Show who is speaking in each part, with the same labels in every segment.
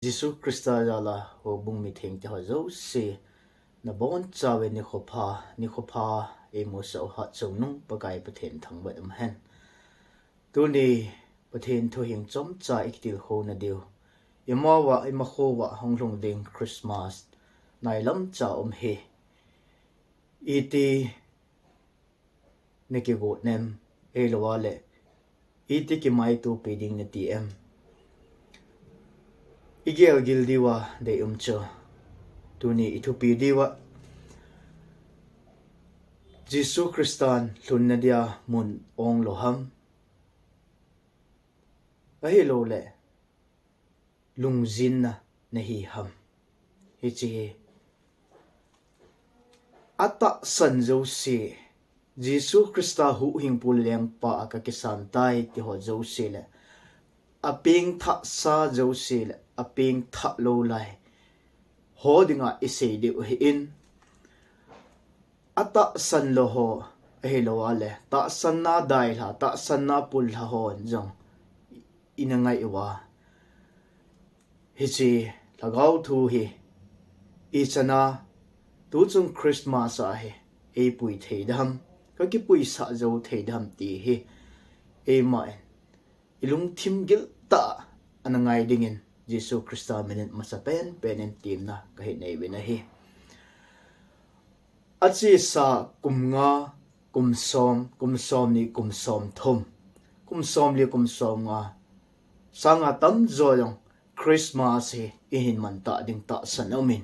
Speaker 1: Giêsu Christa jala ho bung mi theng te ho zo se na bon chawe ni khopa e mo so ha chung nung pakai pathen thang ba am hen tu ni pathen tho hing chom cha iktil ho na deu emawa emakhowa honglong ding Christmas nai lam cha he iti neki go nem e lowale iti ki mai tu peding na tm igel gildiwa de umcho tuni ithupi diwa Giêsu Christan hlunna dia mun ong loham ahi lo le lungzin na hi ham hi chi ata sanjo se Giêsu Christa hu hing pul leng pa ka kisan tai ti ho jo se le aping tha sa jo se le aping tha lo lai ho dinga ise de hi in ata san lo ho he lo ale ta san na dai la ta san na pul la hon jong inangai wa hi chi lagau thu hi i chana tu chung Christmas a he e pui thei dam ka ki pui sa zo thei dam ti hi e mai ilung thim gil ta anangai dingin Giêsu Christa menen masapen penen tim na ka hi nei wena hi achi sa kumnga kumsom ni kumsom thum kumsom li kumsom nga sanga tam zoyong Christmas hi ihin man ta ding ta sanomin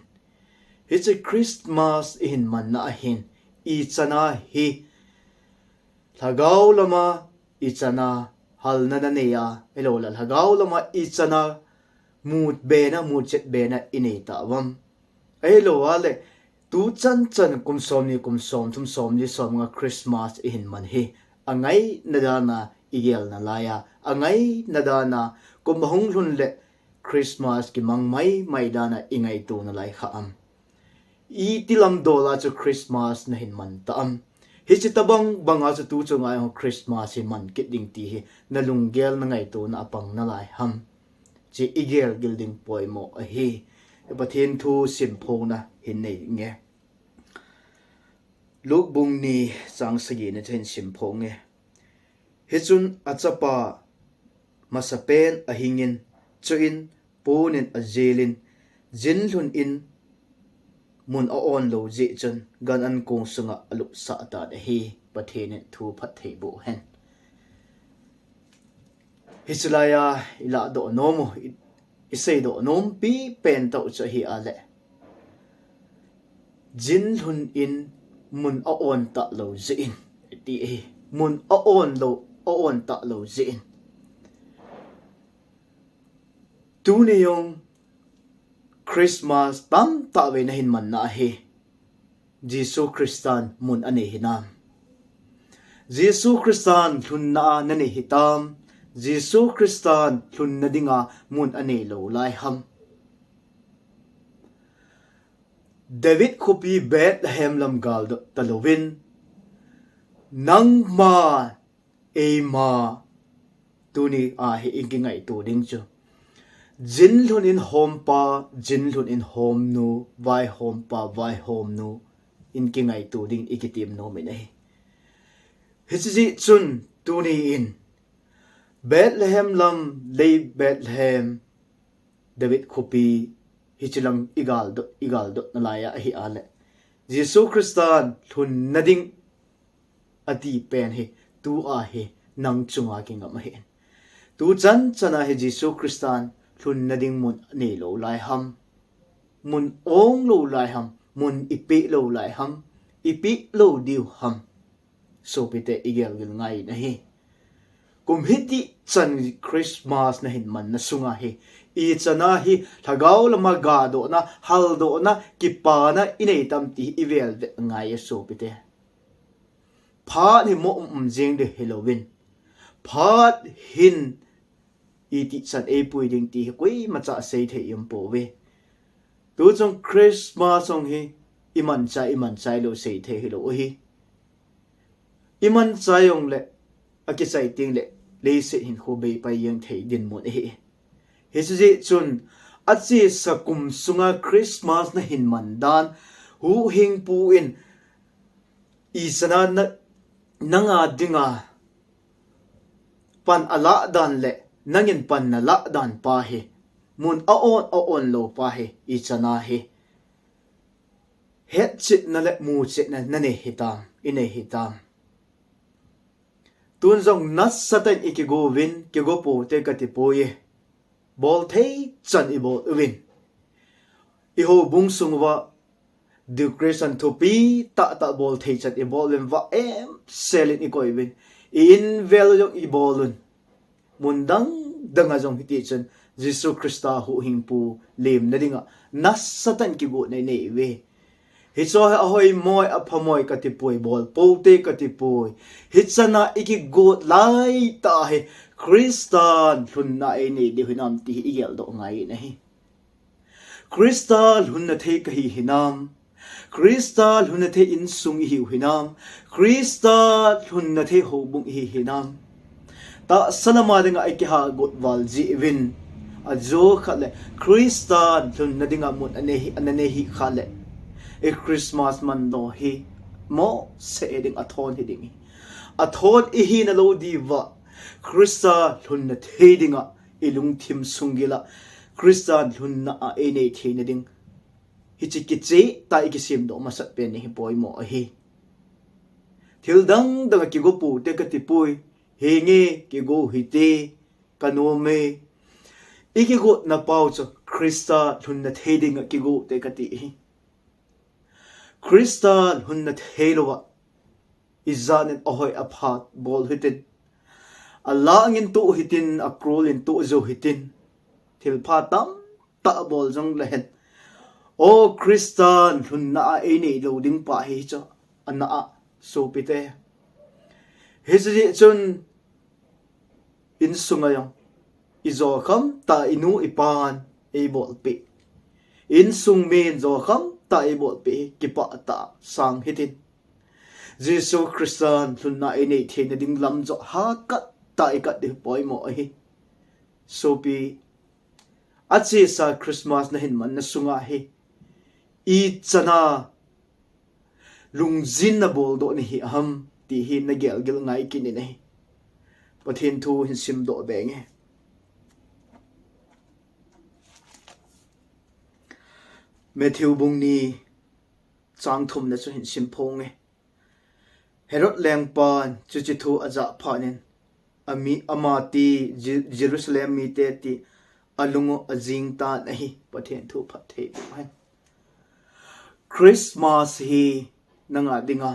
Speaker 1: it's a Christmas ihin man na hin I chana hi lagaw lama I chana halna na neya elola lagaw lama I chana mut bena mutchet bena inei ta wam elo wale tu chan kumsom ni kumsom thum som ni som nga Christmas ihin man hi angai nadana igel na laya angai nadana kumhung hun le Christmas ki mang mai dana ingai tu na lai kha am I tilam dola chu Christmas na hin man ta am hi chi tabang banga chu tu chu ngai ho Christmas hi man kit ding ti hi na lunggel na ngai tu na apang na lai ham chi igel gilding poimo a hi pathen thu sim pho na hin nei nge luk bung ni sang sagi na chen sim pho nge hi chun achapa masapen a hingin chuin ponen a jelin jin hlun in mun a on lo ji chun gan an kong sunga alu sa ta de hi pathen thu phat thei bu hen hislaya ila do nomo isei do nom pi pen to cha hi ale jin hun in mun a on ta lo zin ti mun a on ta lo zin tu ne yong Christmas tam ta ve na hin man na hi Giêsu Christan mun ane hinam Giêsu Christan thun na ne hitam Giêsu Christan thun na dinga mun ane lo lai ham David khopi Bethlehem lam gal do talovin nang ma e ma tuni a hi ingingai tu ding chu jin lun in home pa jin lun in home nu vai home pa vai home nu in kingai tu ding ikitim no me nei hichi chun tuni in Bethlehem lam lei Bethlehem David khopi hichilam igal do nalaya hi ale Giêsu Christan thun nading ati pen he tu a he nang chunga ki ngam he tu chan chana he Giêsu Christan thun nading mun ne lo lai ham mun ong lo lai ham mun ipi lo lai ham ipi lo diu ham so pite igel gil ngai na hi kum hiti chan Christmas na hin man na sunga he I chana hi thagaw lama ga do na hal do na kipa na inei tam ti ivel de ngai so pite pha ni mo jeng de Halloween phat hin iti chan e pui ding ti koi macha sei the yum po we tu chong Christmas song hi iman chai lo sei the hi lo hi iman chai yong le aki chai ting le le se hin ho be pa yang thei din mo hi Hesi chun achi sakum sunga Christmas na hinmandan hu hing pu in isana na nanga dinga pan ala dan le nangin pan na la dan pa he mun aon lo pa he ichana he het chit na le mu chit na nane hitam ine hitam tun zong nas satan ikigo win kigo po te katipoye bol thei chan i bol win i ho bung sung wa du Christian to pi ta bol thei chat i bol win wa em selin i koi win in vel yong i bolun mundang danga jong hiti chen Jesus Christa hu hing pu lem na dinga nas satan kigo nei nei we hitso ahoy moy aphamoy katipoi bol pote katipoi hitsana iki go lai ta he Christan hunna ai nei de hinam ti igel do ngai nei Crystal hunna the ka hi hinam Crystal hunna the in sung hi hinam Crystal hunna the ho bung hi hinam ta salama dinga ai ki ha got wal ji win ajo khale Crystal hunna dinga mun ane hi khale e Christmas man do hi mo se ding athon hi ding athon i hi na lo di wa Krista hunna thedinga ilung thim sungila Krista hunna a ene thena ding hi chikiche ta ikisim do masat pen ni boy mo hi thildang danga ki go pu te ka ti pui henge ki go hite kanome iki go na pau cho Krista hunna thedinga ki go te ka ti Krista hunna thelowa izanen ahoy aphat bol hitin Allah ngin tu hitin akrol in tu zo hitin thil pha tam ta bol jong lehen o Christian hunna a ene loading pa hi cho anna a so pite hizri chun in sungayong izo kham ta inu ipan e bol pe in sung men zo kham ta e bol pe ki pa ta sang hitin Jesus Christian hunna ene thena ding lam zo ha kat ta ikat de boy mo hi so pi achi sa Christmas na hin man na sunga hi i chana lungzin na bol do ni hi ham ti hi na gel gel ngai kin ni pathin thu hin sim do benge Matthew bung ni chang thum na chu hin sim phong nge Herod leng pan chu chi thu aja phanin ami amati Jerusalem mi te ti alungo azing ta nahi pathen thu phathe hai Christmas hi nanga dinga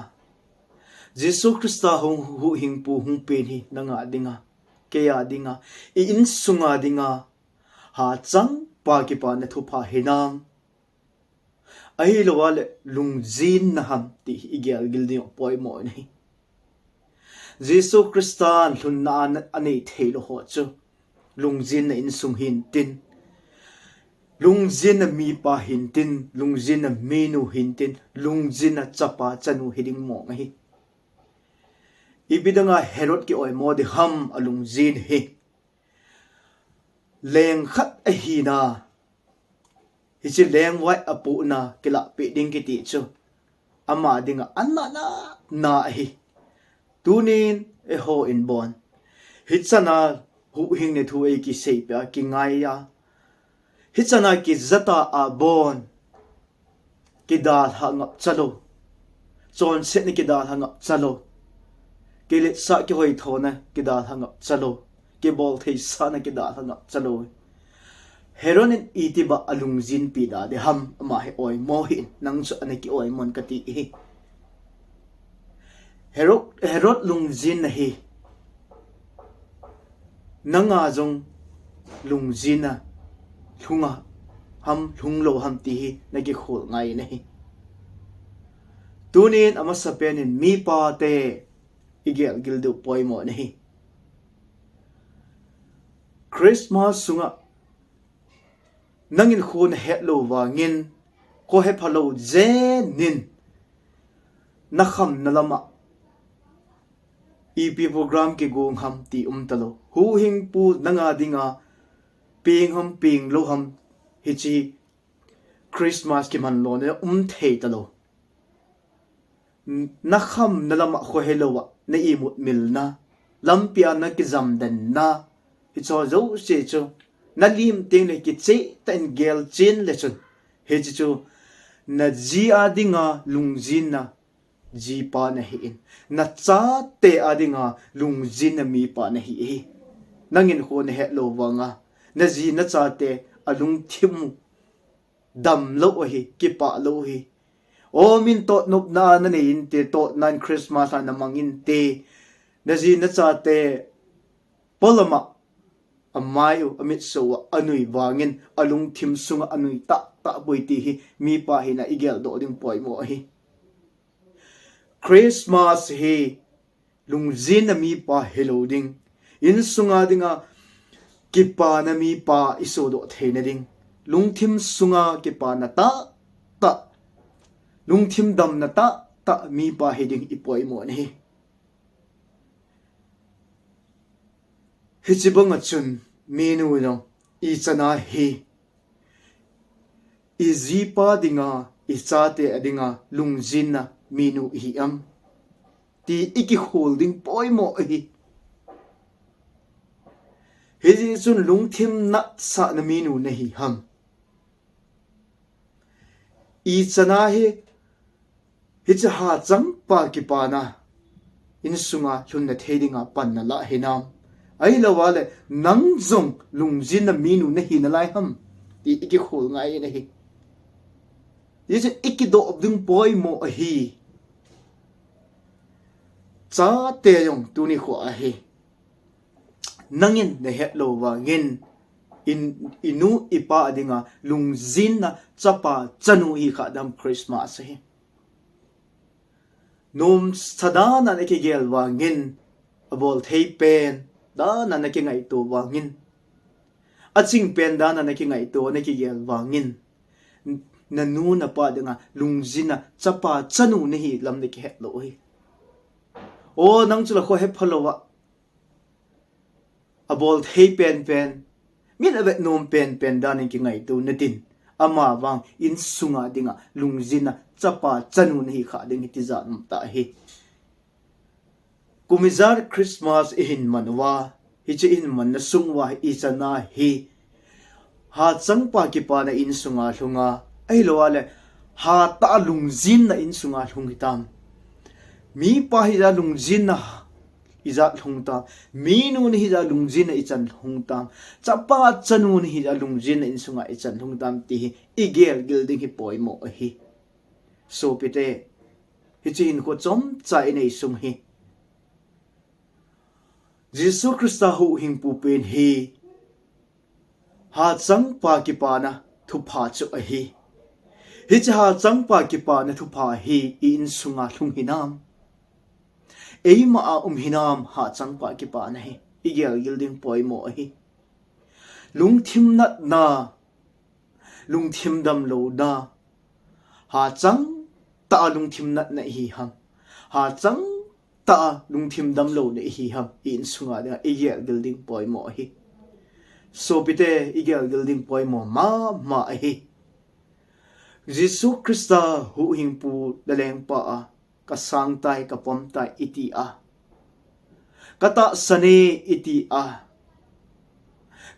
Speaker 1: Jesus Christa hu hing pu hung pen hi nanga dinga ke ya dinga in sunga dinga ha chang pa ki pa na thu pha hinam ahi lowale lungjin na ham ti igel gildi poi mo ni Jesus Christan hunna ane thelo ho chu lungjin na in sung hin tin lungjin na mi pa hin tin lungjin na menu hin tin lungjin na chapa chanu hiding mo ngai ibidanga Herod ki oi mo de ham alungjin hi leng khat a hi na hi chi leng wai apu na kila pe ding ki ti chu ama dinga anna na hi tunin e ho in bon hitsana hu hing ne thu e ki sei pa ki ngai ya hitsana ki zata a bon ki dal ha ngap chalo chon se ni ki dal ha ngap chalo ki le sa ki hoi thona ki dal ha ngap chalo ki bol thei sa na ki dal ha ngap chalo Heronin itiba alungjin pida de ham ama he oi mohin nang chu anaki oi mon kati hi Herod lungjin na hi nanga jong lungjin na lunga ham lunglo ham ti hi naki khol ngai nahi tunin ama sapenin mi pa te igel gildu poi mo nahi Christmas sunga nangin khun hetlo wa ngin ko he phalo zenin nakham nalama EP program ke gong ham ti talo hu hing pu nanga dinga ping ham ping lo ham hi chi Christmas ki man lo ne thei ta lo na kham na lama kho hello wa na I mut mil na lampia na ki zam den na hi cho zo se cho na lim ting le ki che ten gel chin le chun he chi chu na ji adinga lungjin na ji pa na hi in na cha te adinga lungjin na mi pa na hi nangin ho ne he lo wanga na ji na cha te alung thim dam lo hi ki pa lo hi o min to nop na na ne in te to nan Christmas na mangin te na ji na cha te polama amayo amit so anui wangin alung thim sunga anui ta boiti hi mi pa hi na igel do ding poi mo hi Christmas hi lungjin na mi pa hello ding in sunga dinga kipa na mi pa iso do theina ding lungthim sunga kipa na ta lungthim dam na ta mi pa hi ding ipoi mo ni hichibang achun menu no I chana hi izipa dinga ichate adinga lungjin na minu hi am ti iki holding poimo hi hiji chun lungthim na sa na minu na hi ham I chana hi hicha ha chang pa ki pa na in sunga hlun na thedinga pan na la hinam ai lawale nang zong lungjin na minu na hi na lai ham ti iki hol ngai na hi yese iki do obdung poi mo a hi cha te yong tu ni kho a hi nangin na het lo wa ngin inu ipa adinga lungjin na chapa chanu hi kha dam Christmas hi nom sadana na ki gel wa ngin abol thei pen da na ki ngai to wa ngin aching pen da na ki ngai to na ki gel wa ngin na nu na pa dinga lungjin na chapa chanu ni hi lam ni ki het lo hi o nang chula kho he phalowa abol thei pen min ave nom pen da ni ki ngai to na tin ama wang in sunga dinga lungjin na chapa chanu ni hi kha ding ti za ta hi kumizar Christmas in manwa hi che in man na sungwa I chana hi ha changpa ki pa na in sunga hlunga ai lowale ha ta lungjin na in sunga hlungitam mi pa hi da lungjin na iza hlungtam mi nu ni hi da lungjin na ichan hlungtam chapa chanu ni hi da lungjin na in sunga ichan hlungtam ti hi igel gilding hi poi mo hi so pite hi chin ko chom chai nei sum hi Jesus Christa hu hing pu pen hi ha chang pa ki pa na thu pha chu a hi hi cha ha chang pa ki pa na thu pha hi in sunga hlung hinam ei ma a hinam ha chang pa ki pa na hi igel gilding poi mo hi lungthim nat na lungthim dam lo na ha chang ta lungthim nat na hi ham ha chang ta lungthim dam lo ne hi ham in sunga da igel gilding poi mo hi so pite igel gilding poi mo ma hi Jesus Christa hu hing pu daleng pa a ka sang tai ka pom tai iti a kata sane iti a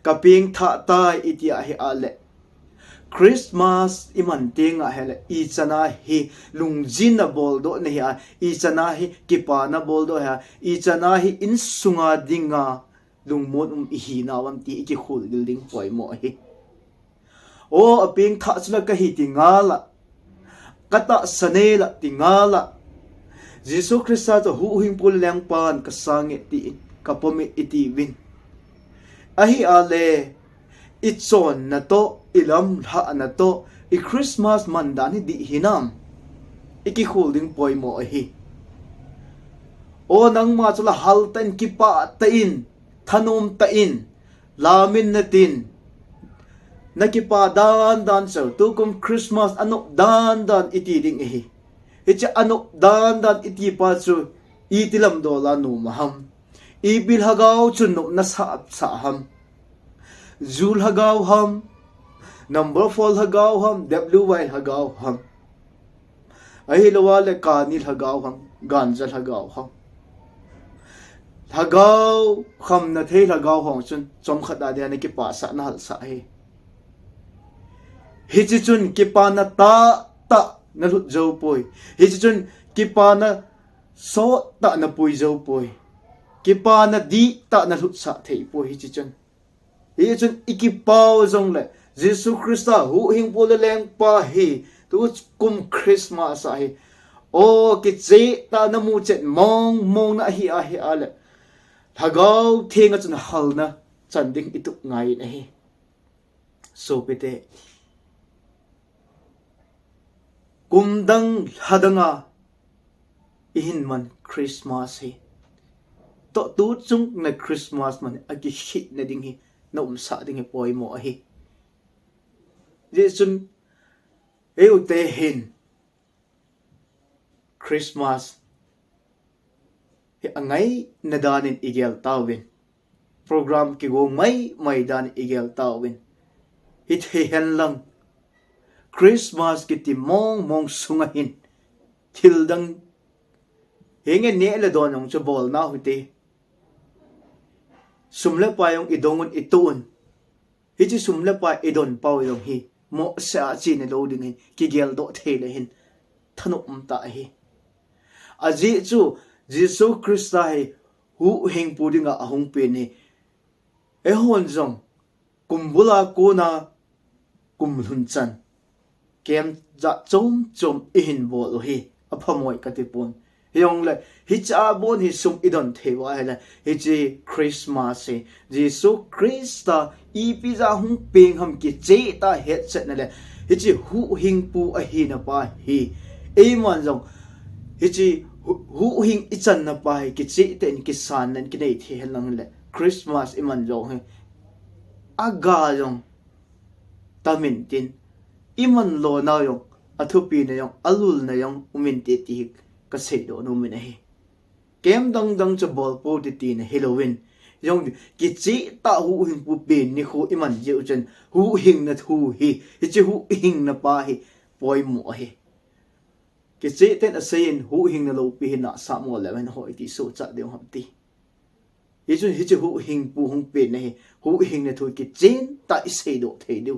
Speaker 1: ka ping tha tai iti a hi ale Christmas iman tinga hele I chana hi lungjin na boldo ne ha I chana hi kipa na boldo ha I chana hi in sunga dinga lungmon hi na wan ti ki khul building poi mo hi o aping tha chula ka hi tingala kata sanela tingala Jesus Christa to hu hing pul lang pan ka sange ti ka pomi iti win ahi ale itson na to ilam ha na to I Christmas mandani di hinam iki holding poi mo hi o nang ma chula haltan kipa tain thanom tain lamin natin nakipa dan so tukum Christmas ano dan iti ding hi icha ano dan iti pa chu itilam dola no maham ibil hagaw chun no na sa ham zul hagaw ham number fall hagaw ham WY hagaw ham ahi lowa le kanil hagaw ham ganjal hagaw ham hagaw kham na thei hagaw hong chun chom khata de ani ki pa sa na hal sa hi chi chun ki pa na ta na lut zo poi hi chi chun ki pa na so ta na pui zo poi ki pa na di ta na lut sa thei poi hi chi chun ikipao zong le Jesus Christa hu hing po le leng pa hi tu kum Christmas a hi o ki che ta na mu chet mong na hi a le hagaw thenga chun hal na chan ding ituk ngai na hi so pete kumdang hadanga ihin man Christmas hi to tu chung na Christmas man agi hit na ding hi na sa ding hi poi mo hi Jesun eu te hin Christmas hi angai na danin igel tawin program ki go mai dan igel tawin hit he hen lang Christmas ki ti mong sunga hin thildang henge ne la don ong chobol na huti sumle pa yung idongon ituon hiti sumle pa idon pa yung hi mo sa chi ne lo ding hin ki gel do thele hin thanum ta hi aji chu Jesus Christ hi hu heng pudinga ahong pe ni e hon jong kumbula ko na kumlun chan kem za chom ihin bol hi aphamoi katipon yong le hi cha bon hi sum idon thewa la hi chi Christmas se Jesus Christa i pizza hung peng ham ki che ta het set na le hi chi hu hing pu a hi na pa hi e man jong hi chi hu hing i chan na pa hi ki che ten ki san nan ki nei the lang le Christmas i man jong he aga jong tamin tin iman lo na yong athupi na yong alul na yong umin ti ti ka sei do no min hi kem dang cha bol po ti na Halloween yong ki chi ta hu hing pu pe ni khu iman je chen hu hing na thu hi chi hu hing na pa hi poi mo hi ki chi ten a sein hu hing na lo pi na sa mo le men hoi ti so cha de ham ti hi chi hu hing pu hung pe na hi hu hing na thu ki chen ta i sei do thei du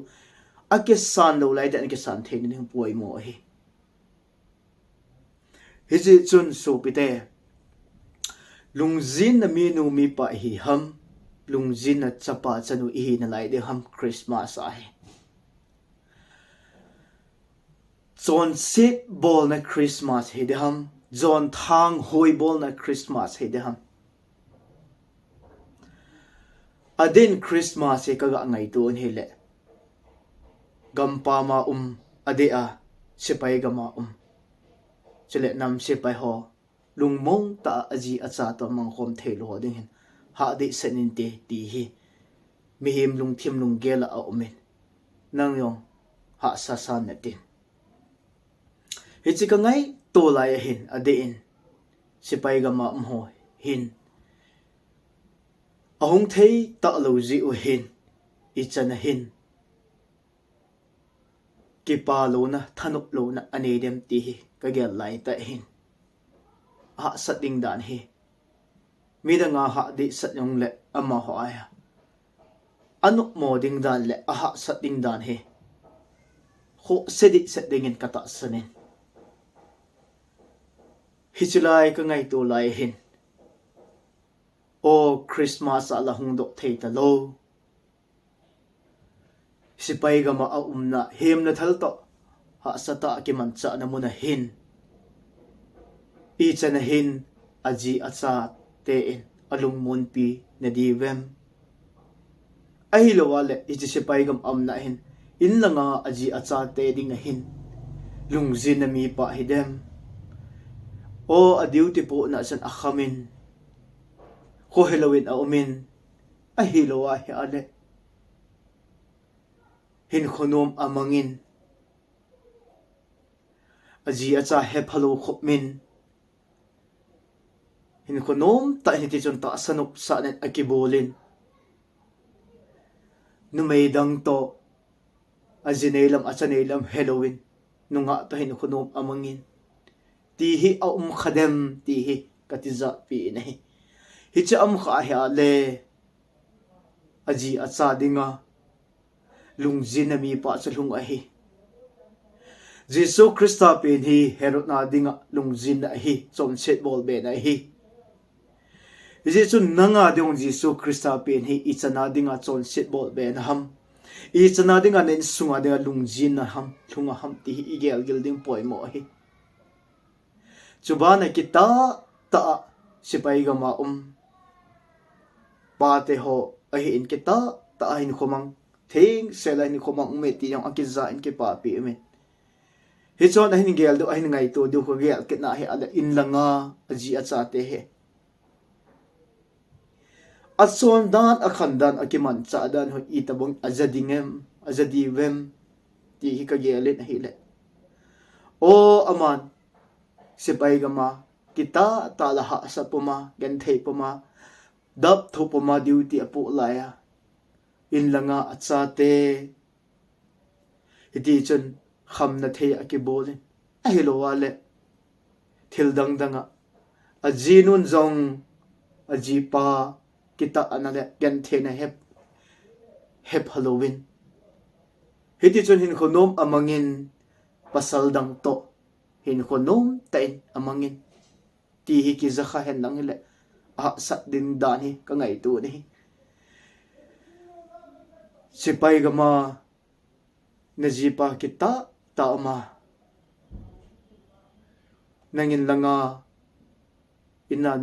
Speaker 1: a ke san lo lai da ke san thei ni poi mo hi hi chi chun so pi te lungzin na mi nu mi pa hi ham lungzin na chapa chanu hi na lai de ham Christmas a hi John sit bol na Christmas hi de ham John thang hoi bol na Christmas hi de ham adin Christmas hi ka ga ngai tu an hi le gampa ma ade a sipai gama chele nam sipai ho lungmong ta aji acha to mang khom thelo ding hin ha de senin te ti hi mi him lung thim lung gela a umen nang yong ha sa san na tin hi chi ka ngai to lai hin ade in sipai gama ho hin ahong thei ta lo ji u hin I chana hin ki pa lo na thanup lo na ane dem ti hi ka gel lai ta hin ha sat ding dan hi mi da nga ha di sat yong le ama ho aya anu mo ding dan le a ha sat ding dan hi kho sedi set ding in kata sanin hi chulai ka ngai to lai hin o Christmas ala hung dok thei ta lo sipai gama a na hem na thal to ha sata ki man cha na muna hin I chana hin aji acha te in alung mon pi na divem ai lo wale I chi sipai gam am na hin in langa aji acha te ding a hin lungzin na mi pa hidem o adiu ti po na san akhamin ko Halloween a umin a hilowa hi ale hin khonom amangin aji acha he phalo khopmin hin khonom ta hi ti chon ta sanup sa net akibolin numei dang to ajinelam achanelam Halloween nunga to hin khunom amangin ti hi aum khadem ti hi katiza pi nei hi cha am kha ha le aji acha dinga lungjin mi pa chalung a hi Jesu Christa pen hi Herod na dinga lungjin a hi chom set bol be na hi Jesu nanga dong Jesu Christa pen hi ichana dinga chon set bol be na ham ichana dinga nen sunga dinga lungjin na ham thunga ham ti hi igel gil ding poi mo hi chubana kita ta sipai ga ma pa te ho a hi in kita ta hin khomang thing sela ni khomang me ti yang akiza in ke pa pi me hi chon a hin gel do a hin ngai to du ko gel ke na he ala in langa aji acha te he ason dan akhandan akiman cha dan ho itabong azadingem azadivem ti hi ka gelet hi le o aman sipai gama kita talaha sa puma ganthe puma dap thu puma duty apu laya in langa acha te hiti chun khamna the akibole a helo wale thil dang danga ajinun zong ajipa kita anale ganthe na hep Halloween hiti chun hin khonom amangin pasal dang to hin khonom tain amangin ti hi ki zakha hen lang le a sat din dani ka ngai tu ni sipai gama najipa kita ta ma nangin langa inan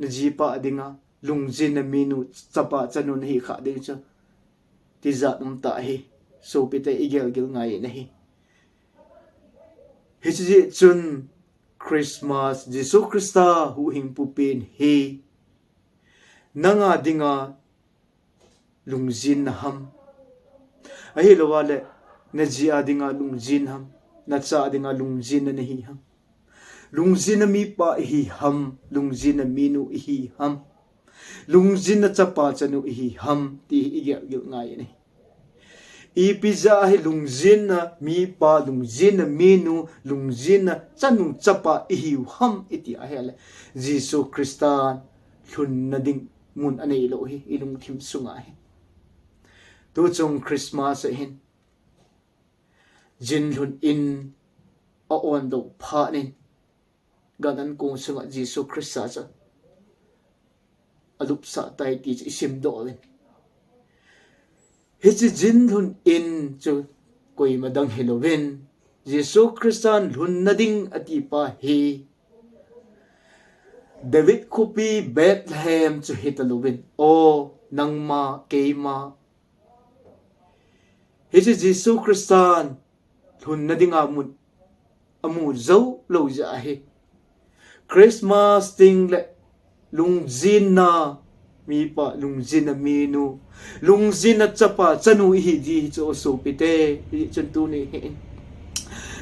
Speaker 1: najipa adinga lungjin na minu chapa chanun hi kha ding cha ti za ta hi so pite igel gil ngai nahi hi chi chun Christmas Jesu Christa hu hing pupin hi nanga dinga lungjin na ham ahi lowale na ji adinga lungjin ham na cha adinga lungjin na hi ham lungjin na mi pa hi ham lungjin na minu hi ham lungjin na chapa chanu hi ham ti igel gil ngai ni ipiza hi lungjin na mi pa lungjin na minu lungjin na chanu chapa hi ham iti ahele Jesu Christan thun na ding mun anei lo hi ilung thim sunga hi tu chung Christmas hin jin lun in a on do pha nin ganan kong sunga Jesu Christa cha alup sa tai ti isim do len hi chi jin lun in chu koi madang Halloween Jesu Christan lun na ding ati pa hi David kupi Bethlehem chu Halloween o nangma keima hi chi Jesu Christan lun na ding amu zo lo ja hi Christmas ting le lungjin na mi pa lungjin na minu lungjin na chapa chanu hi ji cho so pite hi chen tu ni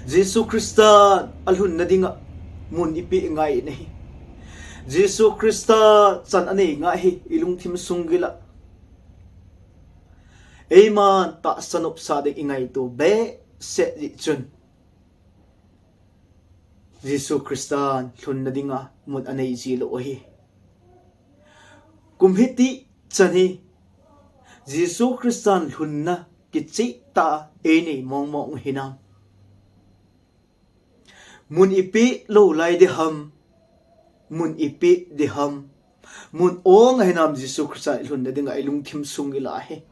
Speaker 1: Jesu Christa alhun na dinga mun ipi ngai nei Jesu Christa chan ani nga hi ilung thim sungila Amen ta sanop sa de ingai to be se ji chun Jesu Christa thun na dinga mun anei ji lo hi kumhiti chani Jesu Christan hunna kichi ta eni mong hinam mun ipi lo lai de ham mun ipi de ham mun ong hinam Jesu Christan hunna dinga ilung thim sung ila he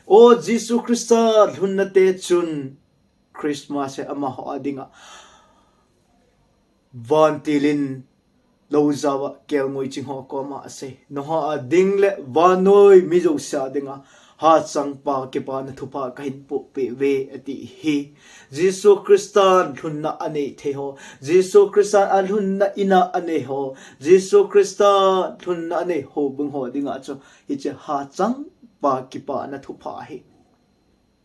Speaker 1: o Jesu Christan hunna te chun Christmas e ama ho adinga vantilin lo zawa kel ngoi ching ho ko ma ase no ha ding le vanoi mi zo sa dinga ha chang pa ke pa na thupa ka hin pu pe ve ati hi Jesu Christan thunna ane the ho Jesu Christan alhunna ina ane ho Jesu Christan thunna ane ho bung ho dinga cho hi che ha chang pa ke pa na thupa hi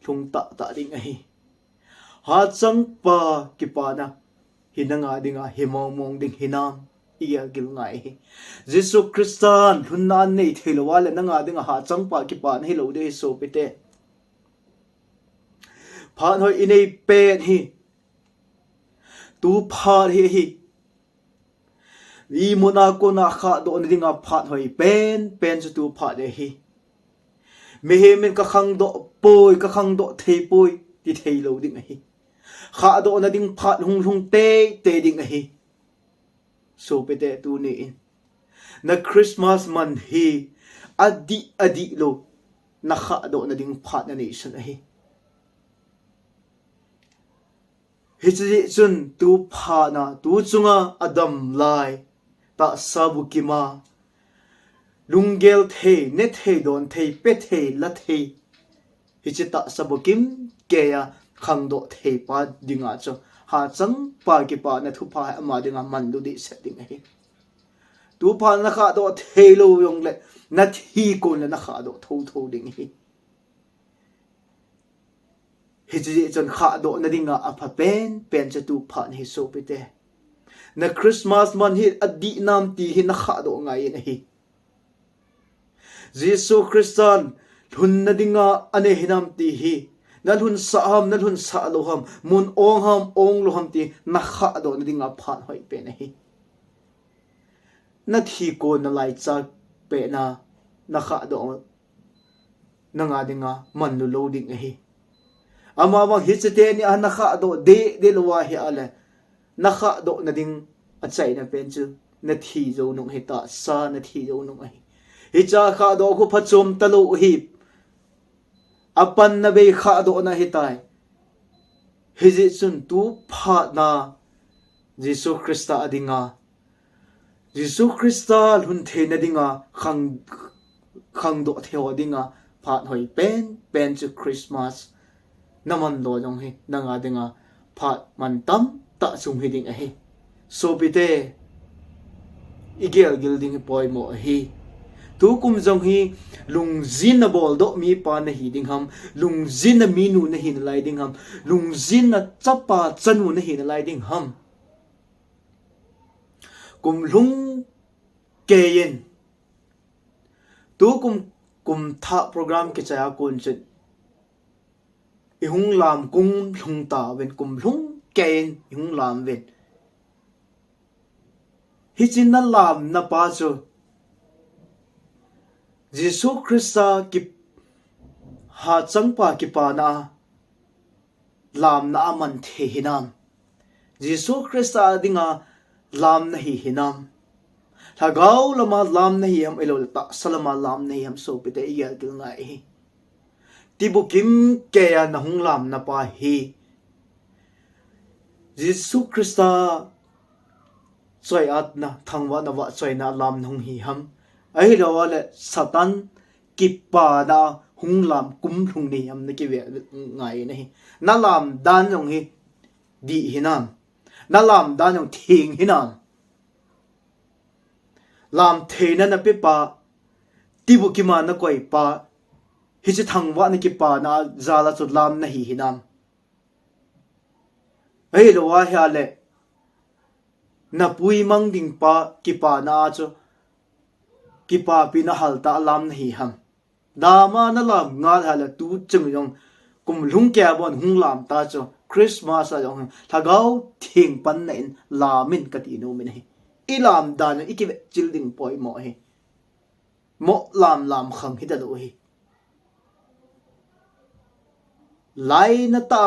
Speaker 1: thung ta ding hi ha chang pa ke pa na hinanga dinga himong ding hinam iya gil ngai Jesu Christan hunna nei thelo wala nanga dinga ha changpa ki pa nei lo de so pete phan hoi inei pen hi tu phat hi i mona ko na kha do na dinga phat hoi pen chu tu phat de hi me he men ka khang do poi ka khang do thei poi ti thei lo ding hi kha do na ding phat hung te ding hi so pe te tu ni in na Christmas man hi adi lo na kha do na ding phat na ni san hi hi chi chun tu pha na tu chunga adam lai ta sabukima lungel the ne the don the pe the la the hi chi ta sabukim ke ya khang do the pa dinga cho ha chang pa ki pa na thu pa ma dinga man du di setting hi tu pa na kha do the lo yong le na thi ko na kha do tho ding hi hi chi chon kha do na dinga a pha pen cha tu pha ni so pe te na Christmas man hi adi nam ti hi na kha do ngai na hi Jesus Christian hun na dinga ane hinam ti hi na hun sa ham na hun sa lo ham mun ong lo ham ti na kha do na dinga phan hoi pe na hi na thi ko na lai cha pe na kha do na nga dinga man lu lo ding hi ama bang hichete ni na kha do de lo wa hi ale na kha do na ding a chai na pen chu na thi zo nong hi ta sa na thi zo nong hi hi cha kha do khu phachom talo hi apan na be kha do na hi tai hi ji chun tu pha na Jesus Christa adinga Jesus Christa hun the na dinga khang do theo dinga phat hoi pen chu Christmas naman lo jong hi nanga dinga phat man tam ta sum hi ding a hi so bite igel gilding poi mo hi tu kum jong hi lungzin na bol do mi pa na hi ding ham lungzin na minu na hi na lai ding ham lungzin na chapa chanu na hi na lai ding ham kum lung keyen tu kum tha program ke cha kun chen i hung lam kum lung ta ven kum lung keyen hung lam ven hi chin na lam na pa chu Jesus Christa ki ha changpa ki pa na lam na man the hinam Jesus Christa dinga lam na hi hinam thagau lama lam na hi am elo ta salama lam na hi am so pite ya til ngai hi tibukim ke ya na hung lam na pa hi Jesus Christa choi at na thangwa na wa choi na lam nong hi ham ai lo le satan ki pa da hung lam kum thung ni am na ki ve ngai nei na lam dan jong hi di hinam na lam dan jong thing hinam lam the na pe pa tibu ki ma na koi pa hi chi thangwa na ki pa na zala chu lam na hi hinam ai lo wa ha le na pui mang ding pa ki pa na chu ki pa pi na hal ta lam na hi ham da ma na lam nga hala tu chung yong kum lung kya bon hung lam ta chu Christmas a yong thagau thing pan na in lamin ka ti no min hi ilam dan iki childing poi mo hi mo lam khang hi da lo hi lai na ta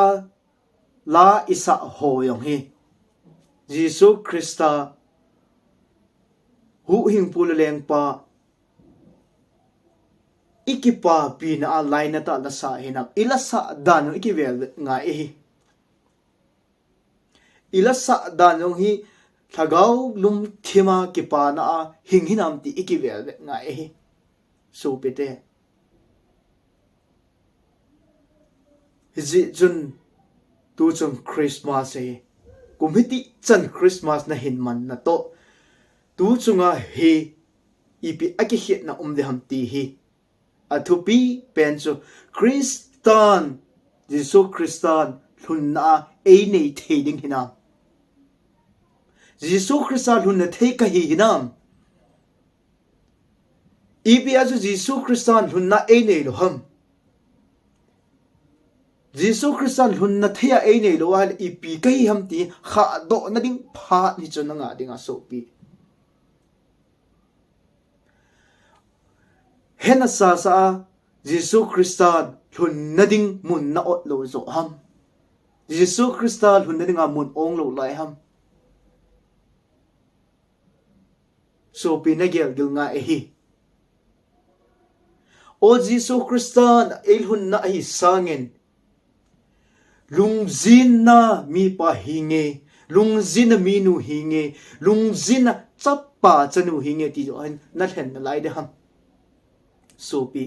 Speaker 1: la isa ho yong hi Jesus Christa hu hing pul leng pa ikipa pi na lai na ta la sa hinam ila sa dan iki vel nga hi ila sa dan hi thagau lum thima ki pa na hing hinam ti iki vel nga hi so pete hi jun tu chung Christmas e kumhiti chan Christmas na hin man na to tu chunga he ipi aki hit na de ham ti hi athupi penso Christian Jesus Christian hunna e nei theding hina Jesus Christian hunna the ka hi hinam ipi asu Jesus Christian hunna e nei lo ham Jesus Christan hun na thea ei nei lo hal ipi kai ham ti kha do na ding pha ni chon nga ding a so pi hena sa Jesus Christan hun na ding mun na ot lo zo ham Jesus Christan hun na ding a mun ong lo lai ham so pi na gel gil nga e hi o Jesus Christan el hun na hi sangin lungzin na mi pa hinge lungzin na mi nu hinge lungzin na chappa chanu hinge ti jo an na thlen na lai de ham so pi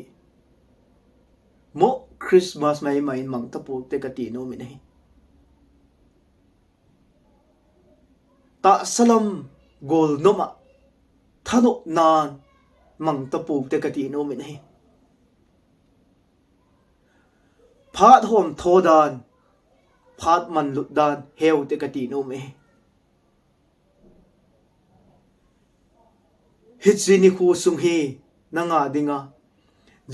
Speaker 1: mo Christmas mai mai mang ta pu te ka ti no mi nei ta salam gol no ma thano nan mang ta pu te ka ti no mi nei phat hom thodan phat man lut dan heu te ka ti no me hichini khu sung hi nanga dinga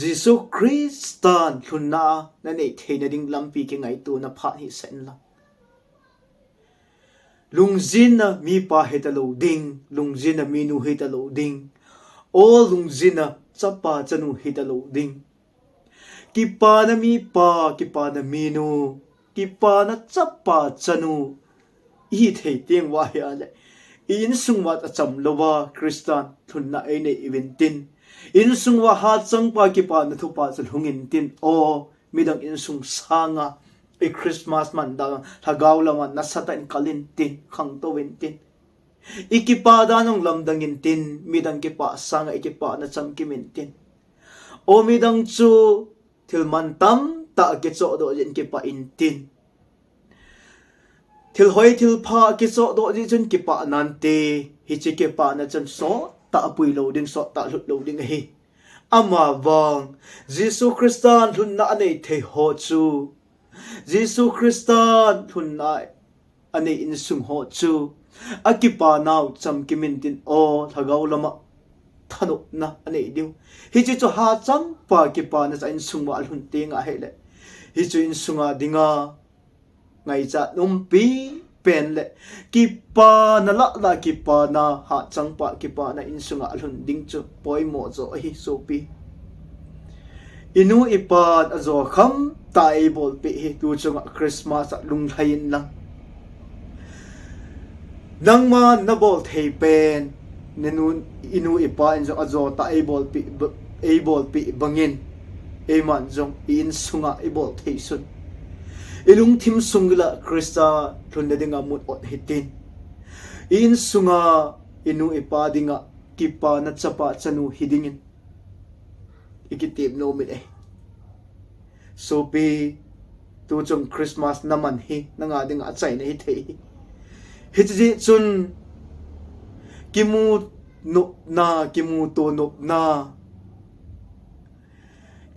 Speaker 1: Jesus Christan thunna na nei theina ding lampi ke ngai tu na phat hi sen la lungzin na mi pa hetalo ding lungzin na mi nu hetalo ding o lungzin na chapa chanu hetalo ding kipa na mi pa kipa na mi nu kipa na chapa chanu i thei tiang wa ya le in sungwa ta cham lowa Christian thunna ei nei eventin in sungwa ha changpa kipa na thupa chal hungin tin o midang in sung sanga e Christmas man da thagaw lawan na satan kalin tin khang to wen tin ikipa da nong lamdangin tin midang kipa sanga ikipa na cham kimin tin o midang chu thilman tam ta ke cho do jen kipa in tin thil hoi thil pha ki so do ji chen ki pa nan te hi chi ki pa na chen so ta pui lo ding so ta lut lo ding hi ama wang Jesus Christan thun na nei the ho chu Jesus Christan thun na ane in sung ho chu akipa naw cham ki min tin o thagaw lama thano na ane diu hi chi cho ha chang pa ki pa na in sung wa hun te nga hele hi chu in sunga dinga ngai cha num pi pen le kipa na la kipa na ha changpa kipa na insunga alhun ding chu poi mo zo hi so pi inu ipa azo kham tai bol pi hi tu chunga Christmas lung thain lang nangma na bol thei pen nenu inu ipa injo azo tai bol pi bangin e man jong in sunga e bol thei sun ilung thim sungla Krista thunde dinga mut ot hitin in sunga inu ipa dinga kipa na chapa chanu hidingin ikitip no mit e so pi tu chung Christmas naman hi nanga dinga chai na hi thei hitji chun kimu no na kimu to no na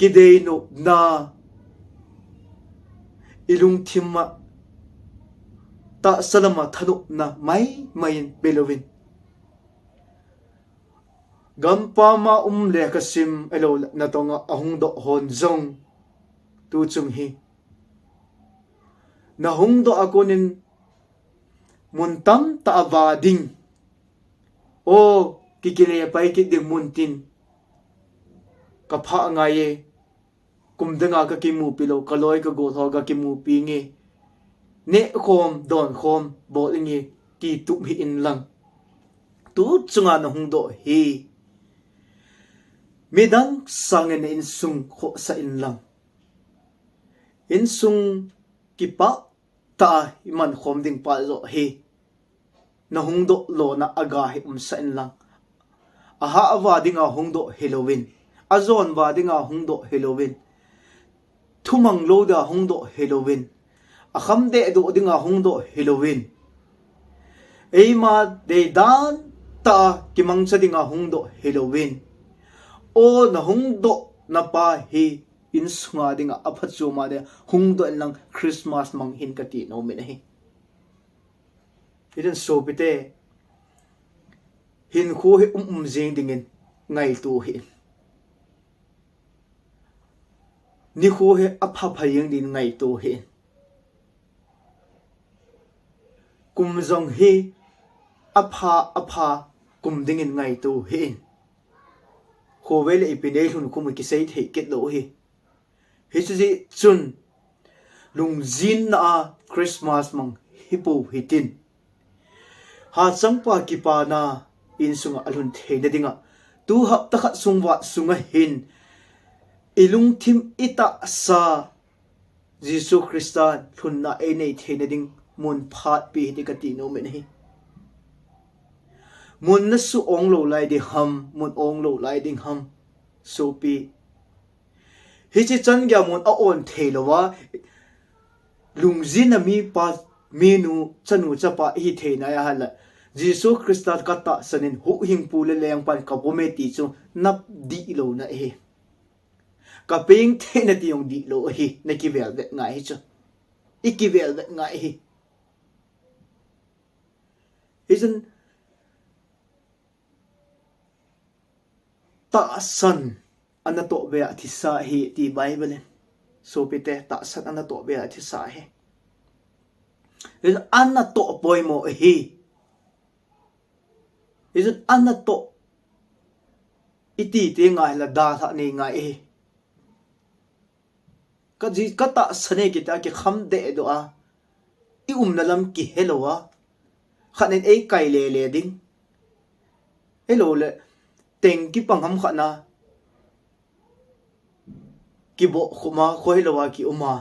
Speaker 1: kidei no na ilung thimma ta salama thanu na mai main belovin gampa ma le kasim elo na tonga ahung do hon zong tu chung hi na hung do akonin muntam ta avading o kikile pai ki de muntin kapha ngaye kumdanga ka kimu pilo kaloi ka go thoga kimu pinge ne khom don khom bolingi ki tum hi in lang tu chunga na hung do hi midang sangen in sung kho sa in lang in sung kipa ta iman khom ding pa zo hi na hung do lo na aga hi sa in lang aha awa dinga hung do Halloween azon wa dinga hung do Halloween thumang lo da hung do Halloween akham de do dinga hung do Halloween eima de dan ta kimang sa dinga hung do Halloween o na hung do na pa hi in sunga dinga aphachu ma de hung do lang Christmas mang hin ka ti no mi hi idan so pite hin khu hi jing dingin ngai tu hi ni khu he apha phayeng din ngai to he kum zong hi apha kum dingin ngai to he ho vele ipinei hun kum ki sei thei ket lo hi chi chun lung zin na Christmas mang hipo hitin ha changpa ki pa na in sunga alun thei na dinga tu hap takha sungwa sunga hin ilung thim ita sa Jisu Christa thun na e nei thei na ding mun phat pi ti ka ti no men hi mun na su ong lo lai di ham mun ong lo lai ding ham so pi hi chi chan gya mun a on thei lo wa lung zin na mi pa mi nu chanu chapa hi thei na ya hala Jisu Christa kata sanin hu hing pu le leng pan ka pome ti chu nap di lo na he ka ping the na ti yong di lo hi na ki vel vet ngai hi chu iki vel vet ngai hi isn't ta san ana to be a thi sa hi ti Bible so pite ta san ana to be a thi sa hi is ana to boy mo hi isn't ana to iti ti ngai la da tha ni ngai hi ka ji ka ta sane ki ta ki kham de do a I na lam ki hello a khanen ei kai le ding hello le teng ki pangham khana ki bo khuma khoi lo wa ki uma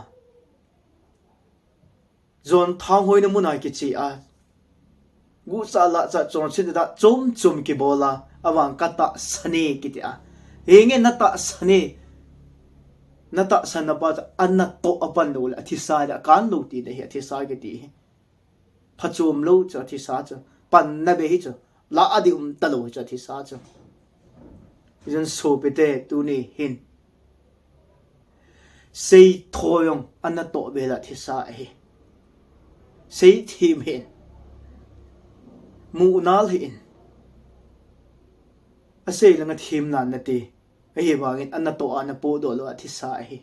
Speaker 1: zon thang hoi na munai ki chi a gu sa la cha chon chin da chom ki bola awang ka ta sane ki ta enge na ta sane nata sanapa anna to apan lo la thi sa da kan lo ti de he thi sa ge ti phachum lo cha thi sa cha pan na be hi cha la adi ta lo cha thi sa cha izan so pete tu ni hin sei thoyong anna to be la thi sa he sei thim hin mu nal hin a sei langa thim nan na ti hi wangin anna to ana po do lo athi sa hi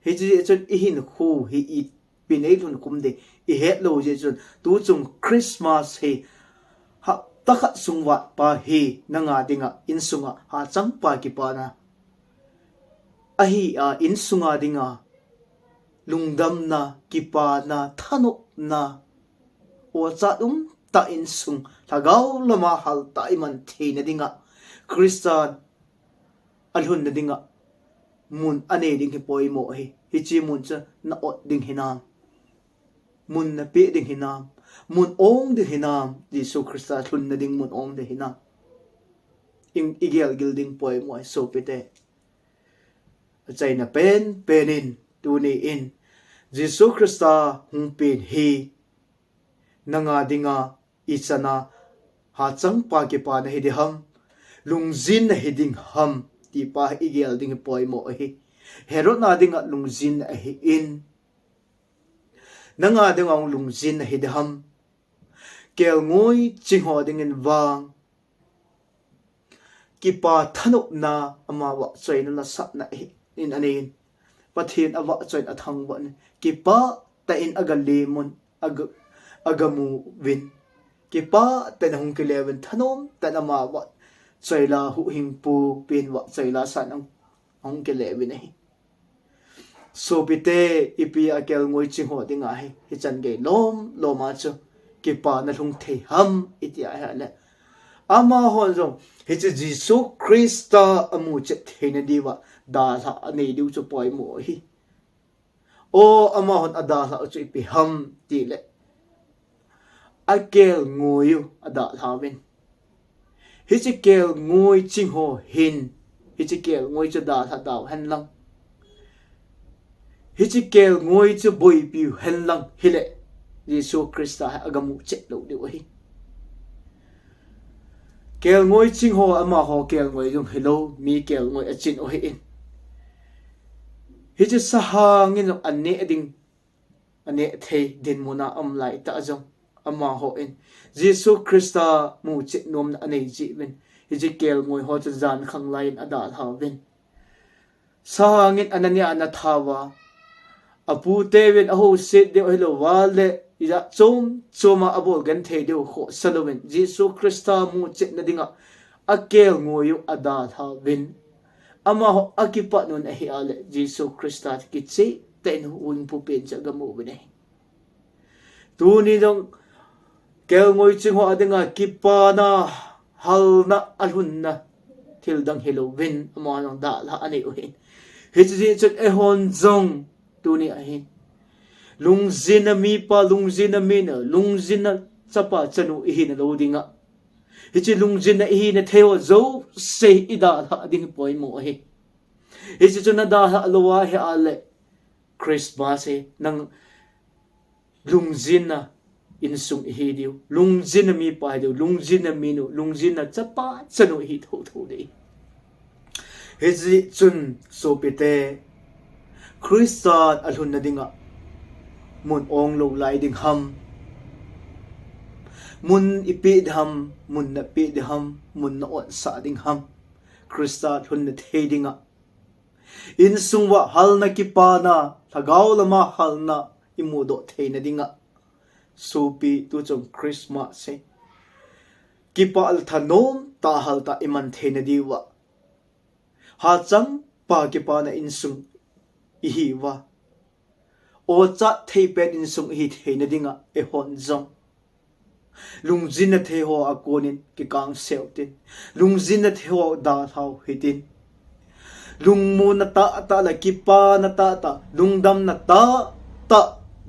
Speaker 1: ji chun I hin khu hi I pinei lun kum de I het lo je chun tu chung Christmas hi ha takha sungwa pa hi nanga dinga in sunga ha changpa ki pa na a hi a in sunga dinga lungdam na ki pa na thano na o cha ta in sung thagau lama hal ta iman the na dinga Christian alhun na dinga mun ane ding hi poi mo hi chi mun cha na ot ding hinam mun na pe ding hinam mun ong de hinam Jisu Christa thun na ding mun ong de hinam in igel gilding poi mo so pete chai na penin tu ni in Jisu Christa hung pin hi nanga dinga ichana ha chang pa ke pa na hi de ham lungzin na hi ding ham ti pa igel ding poi mo hi herot na ding lungzin a hi in nanga ding ang lungzin hi de ham kel ngoi chingho ding in wang ki pa thanuk na ama wa choi na sa na hi in anin pathin awa choi a thang wa ki pa ta in agali mun agamu win ki pa ta hung ki leven thanom ta ama wa choi la hu hing pu pin wa choi la san ang ke le win hi so pite ipi akel ngoi ching ho dinga hi chan ge lo ma chu ki pa na lung thei ham iti a la ama hon jong hi chu Jisu Christa amu che thei na diwa da tha nei du chu poi mo hi o ama hon ada tha chu ipi ham ti le akel ngoi ada tha win hi chi kel ngoi ching ho hin hi chi kel ngoi chu da tha daw han lang hi chi kel ngoi chu boi pi han lang hi le Jisu Christa agamu che lo de hi kel ngoi ching ho ama ho kel ngoi jong hello mi kel ngoi achin o hi in hi chi sa hangin ane ding ane thei din muna am lai ta jong ama ho in Jisu Christa mu che nom na anei ji ben hi ji kel ngoi ho cha jan khang lain ada tha ben sahangin ananya anathawa apu tevin aho set de ohilo wale ida choma abol gan the de ho salowen Jesu Christa mu chet na dinga akel ngoyu ada tha win ama ho akipa nun ahi ale Jesu Christa ki che ten un pu pen cha gamu bene tu ni dong kel ngoi ching ho adinga kipana halna alhunna til dang hello win ama nong da la ani uhin hiji chet e hon zong tu ni ahin lungzina mi pa lungzina mina lungzina chapa chanu ihina lo dinga hichi lungzina ihina theo zo se ida ha ding poi mo hi hichi chuna da ha lowa he ale Christmas he nang lungzina insung hi diu lungzina mi pa diu lungzina minu lungzina chapa chanu hi tho tho de hichi chun so pite Christian alhun na dinga mun ong lo lai ding ham mun ipi dham mun na pi dham mun na on sa ding ham Krista hun na the dinga in sungwa hal na ki pa na thagaw lama hal na imudo the na dinga supi tu chom Christmas se ki pa al thanom ta hal ta iman the na diwa ha chang pa ki pa na in sung hi wa o cha thei pen in sung hi the na dinga e hon zong lungzin na the ho akonin ki kang seutin lungzin na the ho da thau hitin lungmu na ta la ki pa na ta lungdam na ta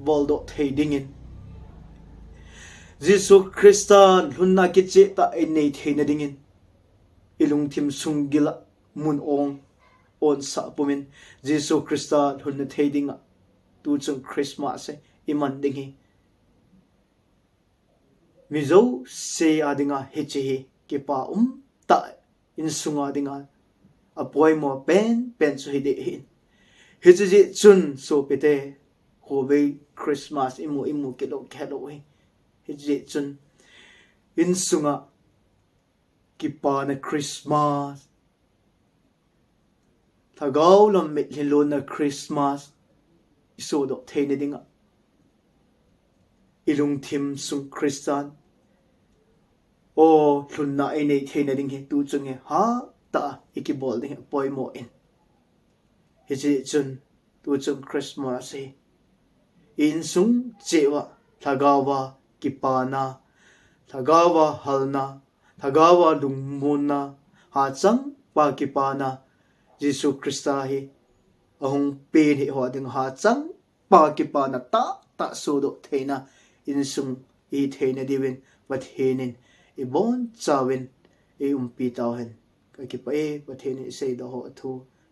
Speaker 1: boldo thei dingin Jesu Christan hunna ki che ta e nei thei na dingin ilung thim sungila mun ong on sa pumin Jesu Christan hunna thei dinga tu chung Christmas iman dingi mizo se adinga heche ke pa ta in sunga dinga apoi mo pen so hide hin heche chun so pete hobe Christmas imu kelo heche chun in sunga ki pa na Christmas thagaw lam mit hilon na Christmas iso do thene dinga ilung thim sung Christian o hlunna ai nei thene ding he tu chung he ha ta ikibol ding poi mo in heji chun tu chung Christmas he in sung chewa thagawa kipana thagawa halna thagawa lungmuna ha chang pa kipana Jesu Christa he ahong pe he ho ding ha chang pa kipana ta so do thena in sung i thena diwin wat henin i bon chawin e umpi taw hen ka ki pa e wat henin sei do ho thu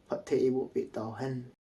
Speaker 1: phat the e bu pi taw hen